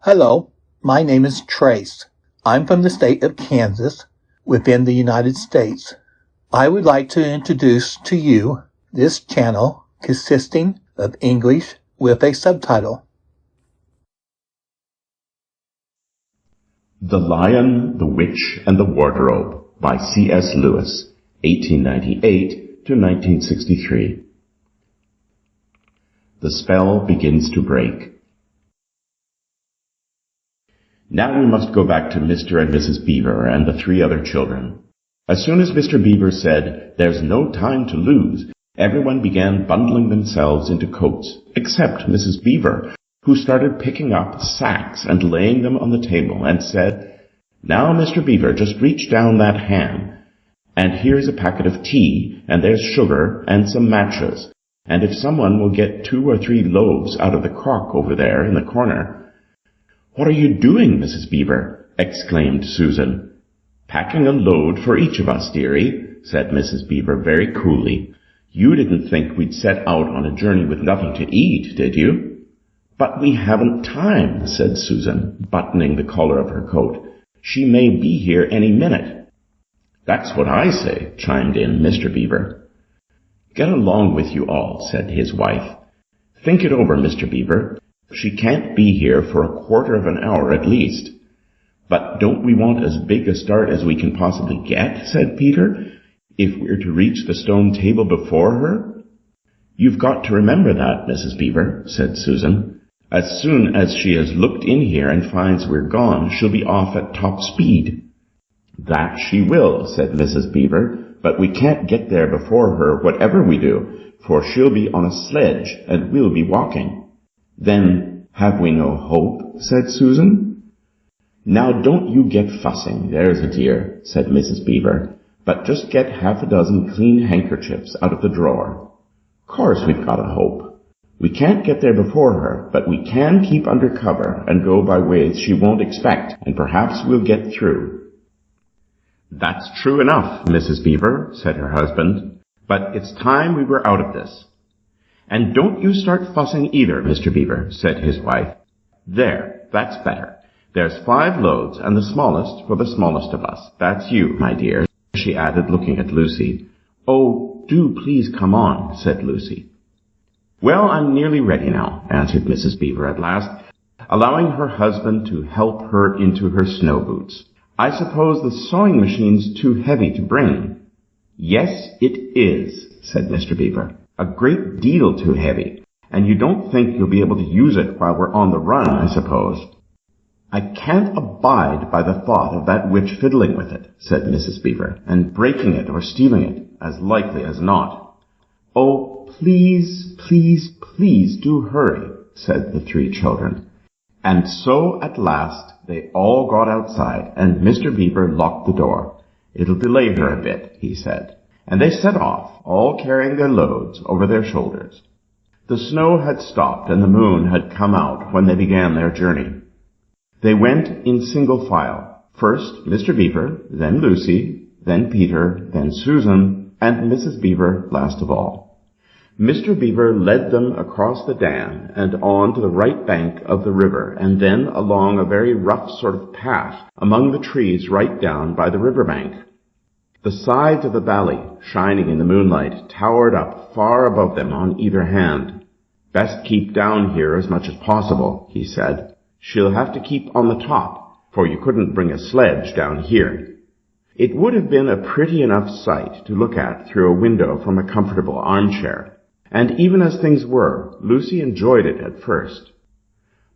Hello, my name is Trace. I'm from the state of Kansas, within the United States. I would like to introduce to you this channel consisting of English with a subtitle. The Lion, the Witch, and the Wardrobe by C.S. Lewis, 1898 to 1963. The spell begins to break. Now we must go back to Mr. and Mrs. Beaver and the 3 other children. As soon as Mr. Beaver said, "There's no time to lose," everyone began bundling themselves into coats, except Mrs. Beaver, who started picking up sacks and laying them on the table and said, "Now, Mr. Beaver, just reach down that ham, and here's a packet of tea, and there's sugar and some matches, and if someone will get 2 or 3 loaves out of the crock over there in the corner." "What are you doing, Mrs. Beaver?" exclaimed Susan. "Packing a load for each of us, dearie," said Mrs. Beaver very coolly. "You didn't think we'd set out on a journey with nothing to eat, did you?" "But we haven't time," said Susan, buttoning the collar of her coat. "She may be here any minute." "That's what I say," chimed in Mr. Beaver. "Get along with you all," said his wife. "Think it over, Mr. Beaver. She can't be here for a quarter of an hour at least." "But don't we want as big a start as we can possibly get," said Peter, "if we're to reach the stone table before her?" "You've got to remember that, Mrs. Beaver," said Susan. "As soon as she has looked in here and finds we're gone, she'll be off at top speed." "That she will," said Mrs. Beaver, "but we can't get there before her whatever we do, for she'll be on a sledge and we'll be walking." "Then have we no hope?" said Susan. "Now don't you get fussing, there's a dear," said Mrs. Beaver, "but just get half a dozen clean handkerchiefs out of the drawer. Course we've got a hope. We can't get there before her, but we can keep under cover and go by ways she won't expect, and perhaps we'll get through." "That's true enough, Mrs. Beaver," said her husband, "but it's time we were out of this." "And don't you start fussing either, Mr. Beaver," said his wife. "There, that's better. There's 5 loads, and the smallest for the smallest of us. That's you, my dear," she added, looking at Lucy. "Oh, do please come on," said Lucy. "Well, I'm nearly ready now," answered Mrs. Beaver at last, allowing her husband to help her into her snow boots. "I suppose the sewing machine's too heavy to bring." "Yes, it is," said Mr. Beaver. "A great deal too heavy, and you don't think you'll be able to use it while we're on the run, I suppose." "I can't abide by the thought of that witch fiddling with it," said Mrs. Beaver, "and breaking it or stealing it, as likely as not." "Oh, please, please, please do hurry," said the 3 children. And so at last they all got outside, and Mr. Beaver locked the door. "It'll delay her a bit," he said. And they set off, all carrying their loads over their shoulders. The snow had stopped and the moon had come out when they began their journey. They went in single file. First Mr. Beaver, then Lucy, then Peter, then Susan, and Mrs. Beaver last of all. Mr. Beaver led them across the dam and on to the right bank of the river, and then along a very rough sort of path among the trees right down by the river bank. The sides of the valley, shining in the moonlight, towered up far above them on either hand. "Best keep down here as much as possible," he said. "She'll have to keep on the top, for you couldn't bring a sledge down here." It would have been a pretty enough sight to look at through a window from a comfortable armchair, and even as things were, Lucy enjoyed it at first.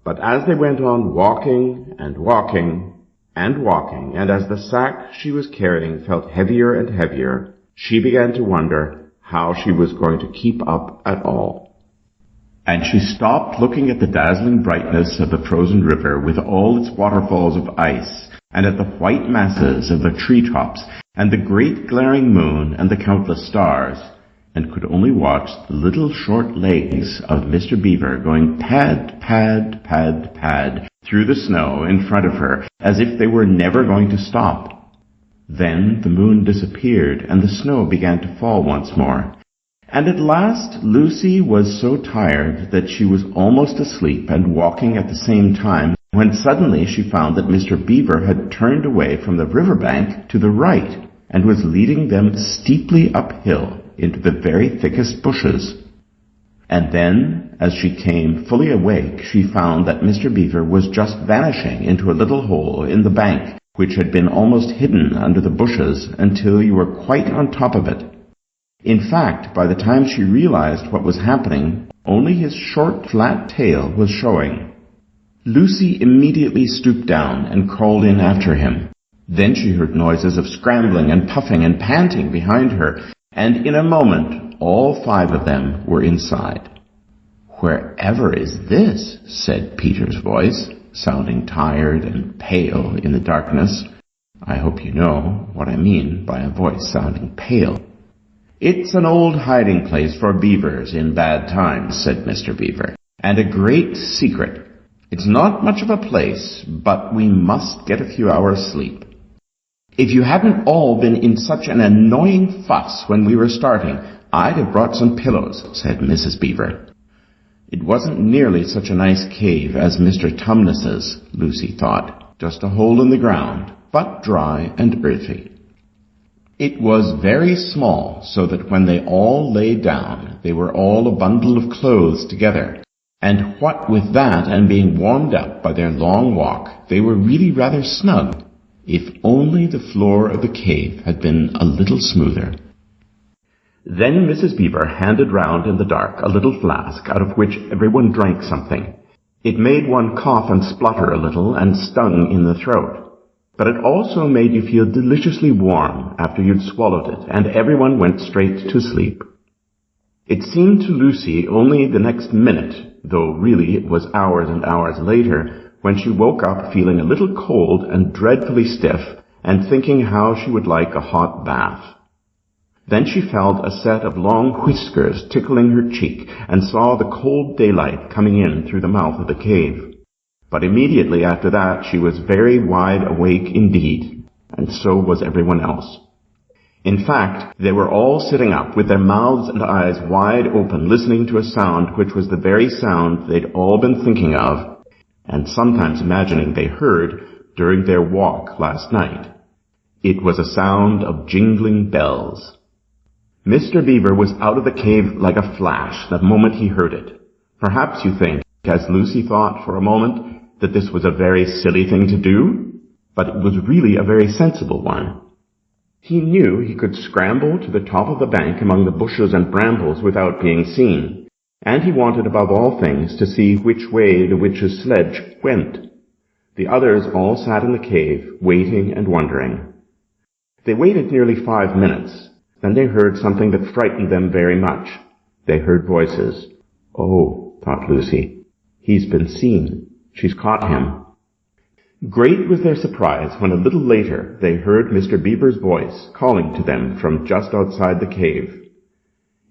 But as they went on walking and walking and walking, and as the sack she was carrying felt heavier and heavier, she began to wonder how she was going to keep up at all. And she stopped looking at the dazzling brightness of the frozen river with all its waterfalls of ice, and at the white masses of the treetops, and the great glaring moon and the countless stars, and could only watch the little short legs of Mr. Beaver going pad, pad, pad, pad through the snow in front of her, as if they were never going to stop. Then the moon disappeared, and the snow began to fall once more. And at last Lucy was so tired that she was almost asleep and walking at the same time when suddenly she found that Mr. Beaver had turned away from the riverbank to the right and was leading them steeply uphill into the very thickest bushes. And then, as she came fully awake, she found that Mr. Beaver was just vanishing into a little hole in the bank, which had been almost hidden under the bushes until you were quite on top of it. In fact, by the time she realized what was happening, only his short, flat tail was showing. Lucy immediately stooped down and crawled in after him. Then she heard noises of scrambling and puffing and panting behind her, and in a moment all 5 of them were inside. "Wherever is this?" said Peter's voice, sounding tired and pale in the darkness. I hope you know what I mean by a voice sounding pale. "It's an old hiding place for beavers in bad times," said Mr. Beaver, "and a great secret. It's not much of a place, but we must get a few hours' sleep." "If you hadn't all been in such an annoying fuss when we were starting, I'd have brought some pillows," said Mrs. Beaver. It wasn't nearly such a nice cave as Mr. Tumnus's, Lucy thought, just a hole in the ground, but dry and earthy. It was very small, so that when they all lay down, they were all a bundle of clothes together. And what with that and being warmed up by their long walk, they were really rather snug, if only the floor of the cave had been a little smoother. Then Mrs. Beaver handed round in the dark a little flask out of which everyone drank something. It made one cough and splutter a little and stung in the throat, but it also made you feel deliciously warm after you'd swallowed it, and everyone went straight to sleep. It seemed to Lucy only the next minute, though really it was hours and hours later, when she woke up feeling a little cold and dreadfully stiff, and thinking how she would like a hot bath. Then she felt a set of long whiskers tickling her cheek, and saw the cold daylight coming in through the mouth of the cave. But immediately after that she was very wide awake indeed, and so was everyone else. In fact, they were all sitting up with their mouths and eyes wide open, listening to a sound which was the very sound they'd all been thinking of, and sometimes imagining they heard during their walk last night. It was a sound of jingling bells. Mr. Beaver was out of the cave like a flash the moment he heard it. Perhaps you think, as Lucy thought for a moment, that this was a very silly thing to do, but it was really a very sensible one. He knew he could scramble to the top of the bank among the bushes and brambles without being seen, and he wanted above all things to see which way the witch's sledge went. The others all sat in the cave, waiting and wondering. They waited nearly 5 minutes. Then they heard something that frightened them very much. They heard voices. "Oh," thought Lucy, "he's been seen. She's caught him." Great was their surprise when a little later they heard Mr. Beaver's voice calling to them from just outside the cave.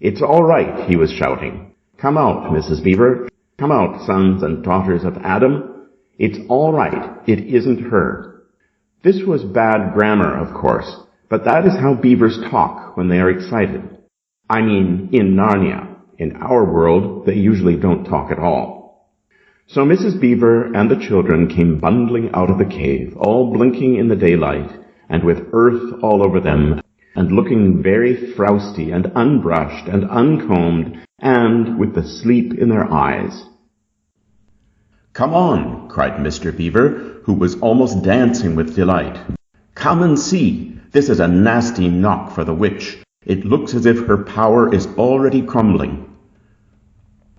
"It's all right," he was shouting. "Come out, Mrs. Beaver. Come out, sons and daughters of Adam. It's all right. It isn't her." This was bad grammar, of course, but that is how beavers talk when they are excited. I mean, in Narnia. In our world, they usually don't talk at all. So Mrs. Beaver and the children came bundling out of the cave, all blinking in the daylight, and with earth all over them, and looking very frowsty and unbrushed and uncombed, and with the sleep in their eyes. "Come on," cried Mr. Beaver, who was almost dancing with delight. "Come and see. This is a nasty knock for the witch. It looks as if her power is already crumbling."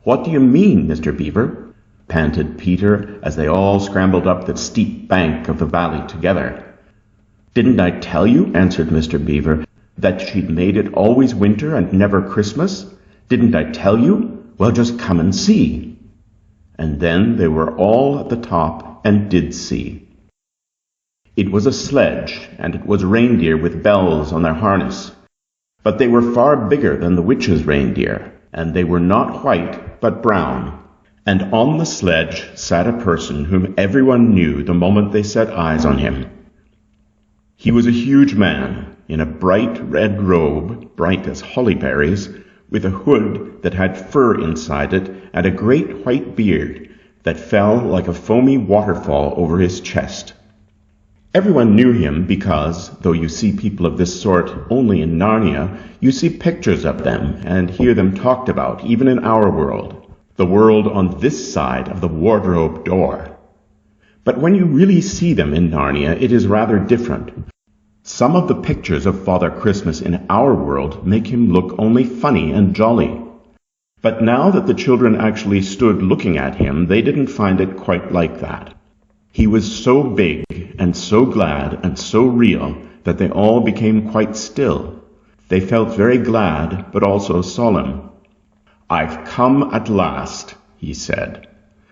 "What do you mean, Mr. Beaver?" panted Peter as they all scrambled up the steep bank of the valley together. "Didn't I tell you," answered Mr. Beaver, "that she'd made it always winter and never Christmas? Didn't I tell you? Well, just come and see." And then they were all at the top and did see. It was a sledge, and it was reindeer with bells on their harness. But they were far bigger than the witch's reindeer, and they were not white, but brown. And on the sledge sat a person whom everyone knew the moment they set eyes on him. He was a huge man, in a bright red robe, bright as holly berries, with a hood that had fur inside it, and a great white beard, that fell like a foamy waterfall over his chest. Everyone knew him because, though you see people of this sort only in Narnia, you see pictures of them and hear them talked about even in our world, the world on this side of the wardrobe door. But when you really see them in Narnia, it is rather different. Some of the pictures of Father Christmas in our world make him look only funny and jolly. But now that the children actually stood looking at him, they didn't find it quite like that. He was so big and so glad and so real that they all became quite still. They felt very glad, but also solemn. "I've come at last," he said.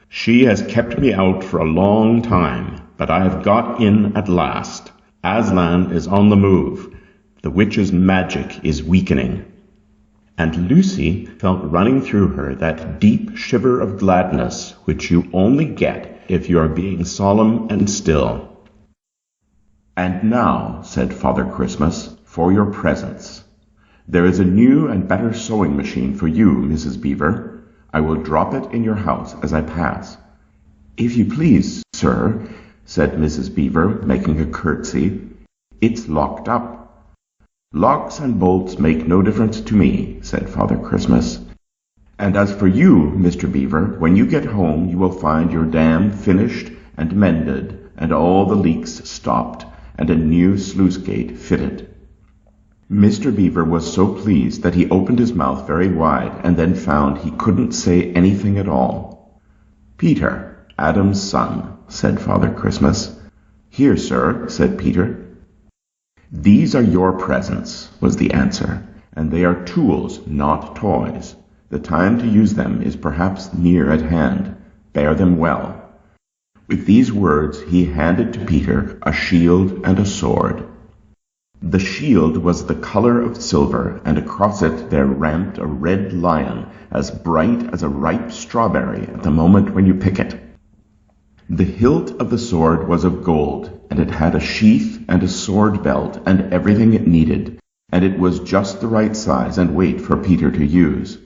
"She has kept me out for a long time, but I have got in at last. Aslan is on the move. The witch's magic is weakening." And Lucy felt running through her that deep shiver of gladness which you only get if you are being solemn and still. "And now," said Father Christmas, "for your presents. There is a new and better sewing machine for you, Mrs. Beaver. I will drop it in your house as I pass." "If you please, sir," said Mrs. Beaver, making a curtsy. "It's locked up." "Locks and bolts make no difference to me," said Father Christmas. "And as for you, Mr. Beaver, when you get home you will find your dam finished and mended, and all the leaks stopped, and a new sluice gate fitted." Mr. Beaver was so pleased that he opened his mouth very wide, and then found he couldn't say anything at all. "Peter, Adam's son," said Father Christmas. "Here, sir," said Peter. "These are your presents," was the answer, "and they are tools, not toys. The time to use them is perhaps near at hand. Bear them well." With these words he handed to Peter a shield and a sword. The shield was the color of silver, and across it there ramped a red lion, as bright as a ripe strawberry at the moment when you pick it. The hilt of the sword was of gold, and it had a sheath and a sword belt and everything it needed, and it was just the right size and weight for Peter to use.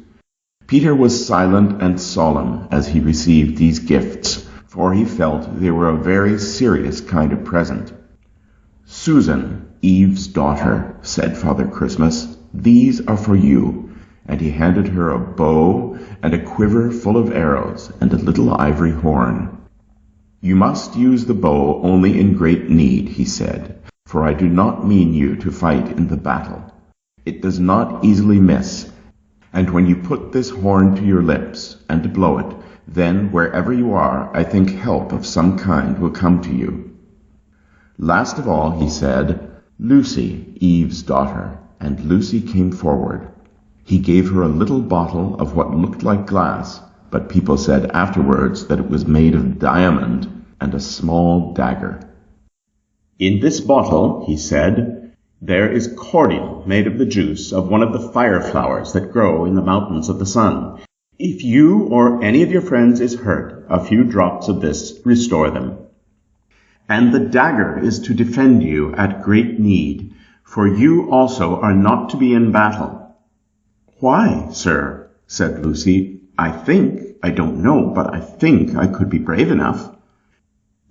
Peter was silent and solemn as he received these gifts, for he felt they were a very serious kind of present. "Susan, Eve's daughter," said Father Christmas, "these are for you," and he handed her a bow and a quiver full of arrows and a little ivory horn. "You must use the bow only in great need," he said, "for I do not mean you to fight in the battle. It does not easily miss, and when you put this horn to your lips and blow it, then wherever you are, I think help of some kind will come to you. Last of all," he said, "Lucy, Eve's daughter," and Lucy came forward. He gave her a little bottle of what looked like glass, but people said afterwards that it was made of diamond, and a small dagger. "In this bottle," he said, "there is cordial made of the juice of one of the fire flowers that grow in the mountains of the sun. If you or any of your friends is hurt, a few drops of this restore them. And the dagger is to defend you at great need, for you also are not to be in battle." "Why, sir?" said Lucy. I don't know, but I think I could be brave enough."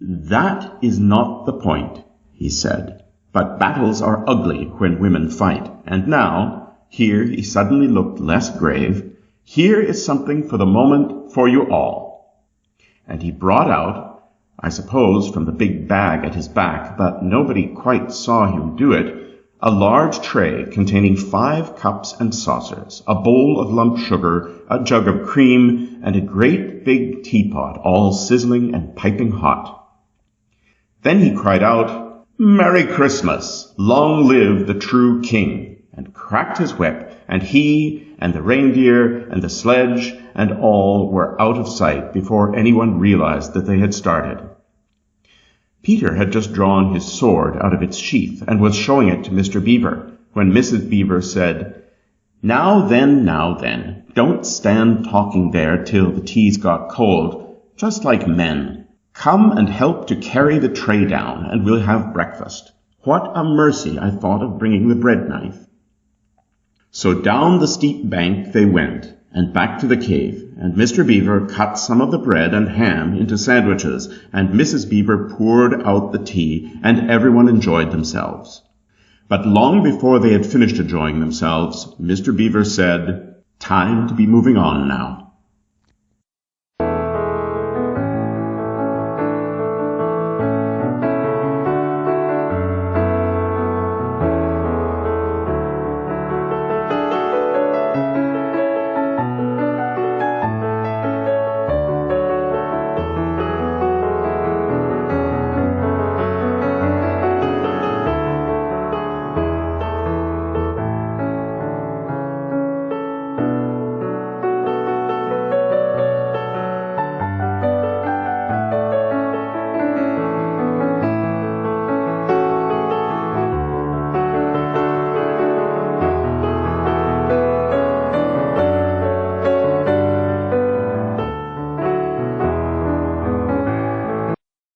"That is not the point," he said. "But battles are ugly when women fight. And now," here he suddenly looked less grave, "here is something for the moment for you all." And he brought out, I suppose from the big bag at his back, but nobody quite saw him do it, a large tray containing 5 cups and saucers, a bowl of lump sugar, a jug of cream, and a great big teapot, all sizzling and piping hot. Then he cried out, "Merry Christmas! Long live the true king!" and cracked his whip, and he and the reindeer and the sledge and all were out of sight before anyone realized that they had started. Peter had just drawn his sword out of its sheath and was showing it to Mr. Beaver, when Mrs. Beaver said, now then, don't stand talking there till the tea's got cold, just like men. Come and help to carry the tray down, and we'll have breakfast. What a mercy I thought of bringing the bread knife." So down the steep bank they went, and back to the cave, and Mr. Beaver cut some of the bread and ham into sandwiches, and Mrs. Beaver poured out the tea, and everyone enjoyed themselves. But long before they had finished enjoying themselves, Mr. Beaver said, "Time to be moving on now."